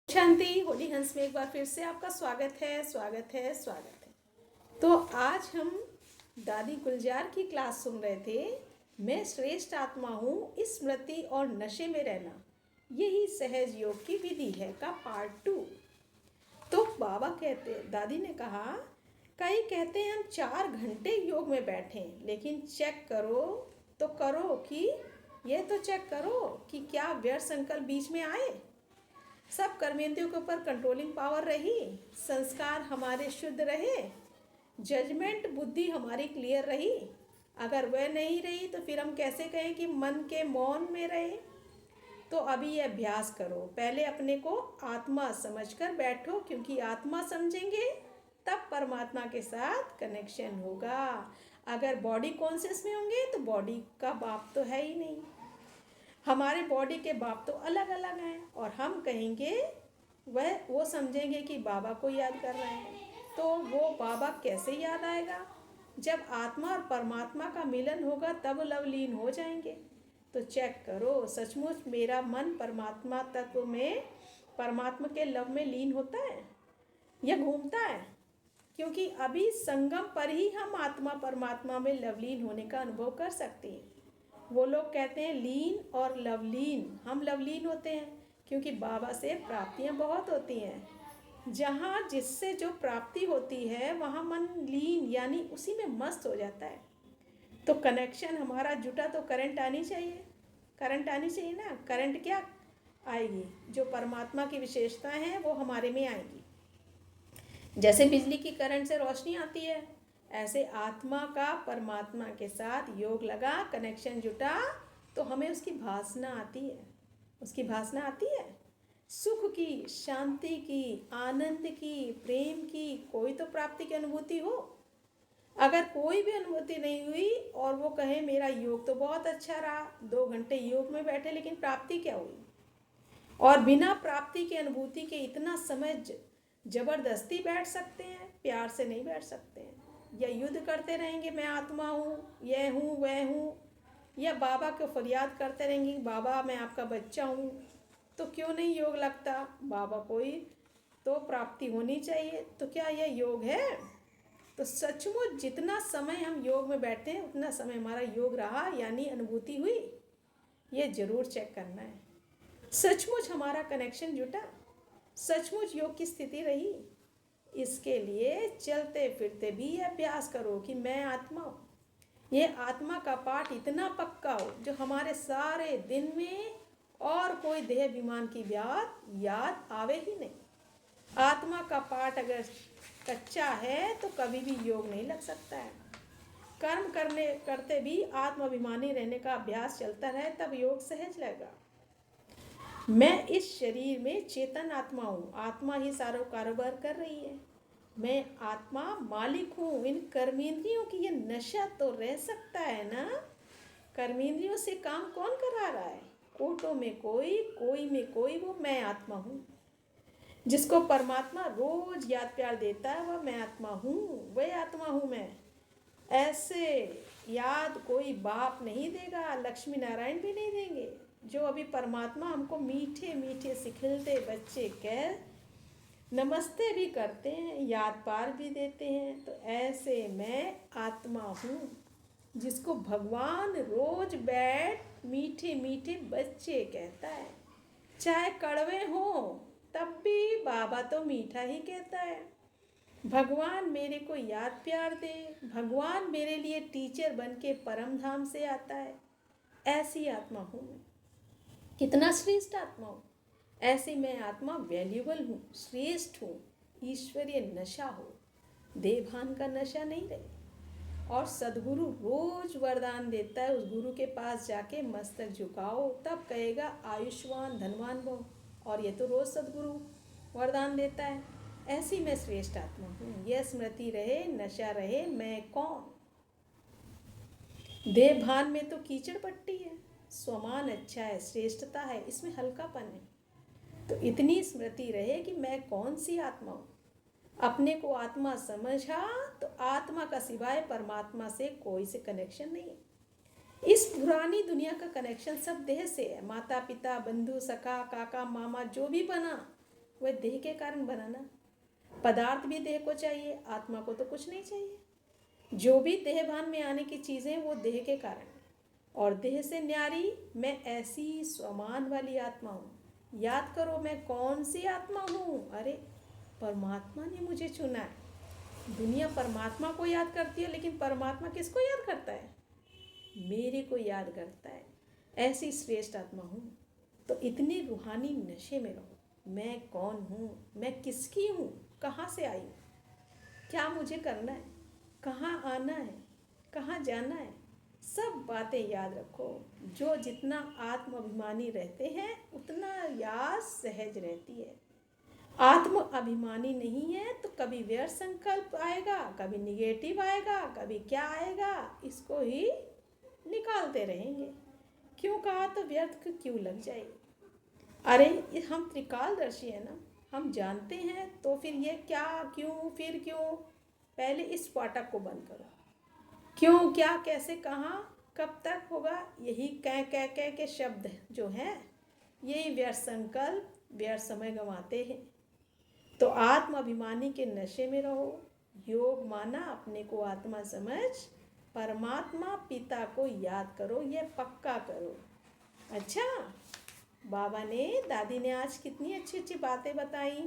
शांति होली हंस में एक बार फिर से आपका स्वागत है। तो आज हम दादी गुलजार की क्लास सुन रहे थे। मैं श्रेष्ठ आत्मा हूँ, स्मृति और नशे में रहना यही सहज योग की विधि है का पार्ट 2। तो बाबा कहते, दादी ने कहा, कई कहते हैं हम 4 घंटे योग में बैठें, लेकिन चेक करो कि क्या व्यर्थ संकल्प बीच में आए, सब कर्मेंद्रियों के ऊपर कंट्रोलिंग पावर रही, संस्कार हमारे शुद्ध रहे, जजमेंट बुद्धि हमारी क्लियर रही। अगर वह नहीं रही तो फिर हम कैसे कहें कि मन के मौन में रहे। तो अभी ये अभ्यास करो, पहले अपने को आत्मा समझकर बैठो, क्योंकि आत्मा समझेंगे तब परमात्मा के साथ कनेक्शन होगा। अगर बॉडी कॉन्शियस में होंगे तो बॉडी का बाप तो है ही नहीं, हमारे बॉडी के बाप तो अलग अलग हैं, और हम कहेंगे वो समझेंगे कि बाबा को याद कर रहे हैं। तो वो बाबा कैसे याद आएगा? जब आत्मा और परमात्मा का मिलन होगा तब लवलीन हो जाएंगे। तो चेक करो, सचमुच मेरा मन परमात्मा तत्व में, परमात्मा के लव में लीन होता है या घूमता है? क्योंकि अभी संगम पर ही हम आत्मा परमात्मा में लवलीन होने का अनुभव कर सकते हैं। वो लोग कहते हैं लीन और लवलीन, हम लवलीन होते हैं क्योंकि बाबा से प्राप्तियां बहुत होती हैं। जहाँ जिससे जो प्राप्ति होती है वहाँ मन लीन यानी उसी में मस्त हो जाता है। तो कनेक्शन हमारा जुटा तो करंट आनी चाहिए ना। करंट क्या आएगी? जो परमात्मा की विशेषताएं हैं वो हमारे में आएंगी। जैसे बिजली की करंट से रोशनी आती है, ऐसे आत्मा का परमात्मा के साथ योग लगा, कनेक्शन जुटा, तो हमें उसकी भासना आती है। सुख की, शांति की, आनंद की, प्रेम की कोई तो प्राप्ति की अनुभूति हो। अगर कोई भी अनुभूति नहीं हुई और वो कहे मेरा योग तो बहुत अच्छा रहा, 2 घंटे योग में बैठे, लेकिन प्राप्ति क्या हुई? और बिना प्राप्ति की अनुभूति के इतना समय जबरदस्ती बैठ सकते हैं, प्यार से नहीं बैठ सकते हैं। या युद्ध करते रहेंगे, मैं आत्मा हूँ, यह हूँ वह हूँ, या बाबा को फरियाद करते रहेंगे, बाबा मैं आपका बच्चा हूँ। तो क्यों नहीं योग लगता? बाबा कोई तो प्राप्ति होनी चाहिए। तो क्या यह योग है? तो सचमुच जितना समय हम योग में बैठते हैं उतना समय हमारा योग रहा, यानी अनुभूति हुई, ये जरूर चेक करना है। सचमुच हमारा कनेक्शन जुटा, सचमुच योग की स्थिति रही। इसके लिए चलते फिरते भी अभ्यास करो कि मैं आत्मा हूँ। ये आत्मा का पाठ इतना पक्का हो जो हमारे सारे दिन में और कोई देह विमान की याद आवे ही नहीं। आत्मा का पाठ अगर कच्चा है तो कभी भी योग नहीं लग सकता है। कर्म करते भी आत्माभिमानी रहने का अभ्यास चलता रहे, तब योग सहज लगेगा। मैं इस शरीर में चेतन आत्मा हूँ, आत्मा ही सारा कारोबार कर रही है। मैं आत्मा मालिक हूँ। इन कर्मेंद्रियों की ये नशा तो रह सकता है ना? कर्मेंद्रियों से काम कौन करा रहा है? कोटों में कोई में कोई, वो मैं आत्मा हूँ। जिसको परमात्मा रोज याद प्यार देता है वह मैं आत्मा हूँ, वह आत्मा हूँ मैं। ऐसे याद कोई बाप नहीं देगा, लक्ष्मी नारायण भी नहीं देंगे। जो अभी परमात्मा हमको मीठे मीठे सिखिलते बच्चे कह नमस्ते भी करते हैं, याद पार भी देते हैं। तो ऐसे मैं आत्मा हूँ जिसको भगवान रोज बैठ मीठे मीठे बच्चे कहता है। चाहे कड़वे हो तब भी बाबा तो मीठा ही कहता है। भगवान मेरे को याद प्यार दे, भगवान मेरे लिए टीचर बन के परम धाम से आता है। ऐसी आत्मा हूँ मैं। कितना श्रेष्ठ आत्मा हूँ। ऐसी मैं आत्मा वैल्यूबल हूँ, श्रेष्ठ हूँ। ईश्वरीय नशा हो, देवभान का नशा नहीं रहे। और सदगुरु रोज वरदान देता है, उस गुरु के पास जाके मस्तक झुकाओ, तब कहेगा आयुष्मान धनवान भव। और ये तो रोज सदगुरु वरदान देता है। ऐसी मैं श्रेष्ठ आत्मा हूँ। यह स्मृति रहे, नशा रहे, मैं कौन। देवभान में तो कीचड़ पट्टी है, स्वमान अच्छा है, श्रेष्ठता है, इसमें हल्कापन है। तो इतनी स्मृति रहे कि मैं कौन सी आत्मा हूँ। अपने को आत्मा समझा तो आत्मा का सिवाय परमात्मा से कोई से कनेक्शन नहीं है। इस पुरानी दुनिया का कनेक्शन सब देह से है। माता पिता, बंधु, सखा, काका, मामा जो भी बना वह देह के कारण बनाना। पदार्थ भी देह को चाहिए, आत्मा को तो कुछ नहीं चाहिए। जो भी देहभान में आने की चीज़ें वो देह के कारण है। और देह से न्यारी मैं ऐसी स्वमान वाली आत्मा हूँ। याद करो मैं कौन सी आत्मा हूँ? अरे परमात्मा ने मुझे चुना है। दुनिया परमात्मा को याद करती है, लेकिन परमात्मा किसको याद करता है? मेरे को याद करता है। ऐसी श्रेष्ठ आत्मा हूँ। तो इतने रूहानी नशे में रहो। मैं कौन हूँ, मैं किसकी हूँ, कहाँ से आई हूँ, क्या मुझे करना है, कहाँ आना है, कहाँ जाना है, सब बातें याद रखो। जो जितना आत्म अभिमानी रहते हैं उतना याद सहज रहती है। आत्म अभिमानी नहीं है तो कभी व्यर्थ संकल्प आएगा, कभी निगेटिव आएगा, कभी क्या आएगा, इसको ही निकालते रहेंगे। क्यों कहा तो व्यर्थ क्यों लग जाएगी। अरे हम त्रिकालदर्शी है ना, हम जानते हैं, तो फिर ये क्या क्यों फिर क्यों, पहले इस फाटक को बंद करो। क्यों क्या कैसे कहाँ कब तक होगा, यही कह के शब्द जो हैं यही व्यर्थ संकल्प व्यर्थ समय गंवाते हैं। तो आत्म अभिमानी के नशे में रहो। योग माना अपने को आत्मा समझ परमात्मा पिता को याद करो, ये पक्का करो। अच्छा, बाबा ने दादी ने आज कितनी अच्छी अच्छी बातें बताई।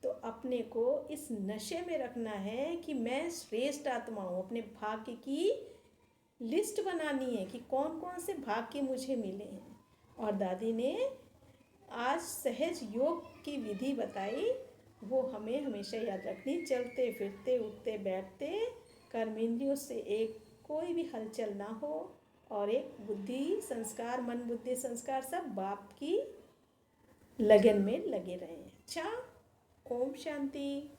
तो अपने को इस नशे में रखना है कि मैं श्रेष्ठ आत्मा हूँ। अपने भाग्य की लिस्ट बनानी है कि कौन कौन से भाग्य मुझे मिले हैं। और दादी ने आज सहज योग की विधि बताई, वो हमें हमेशा याद रखनी। चलते फिरते उठते बैठते कर्मेंद्रियों से एक कोई भी हलचल ना हो, और एक बुद्धि संस्कार मन बुद्धि संस्कार सब बाप की लगन में लगे रहें। अच्छा, ओम शांति।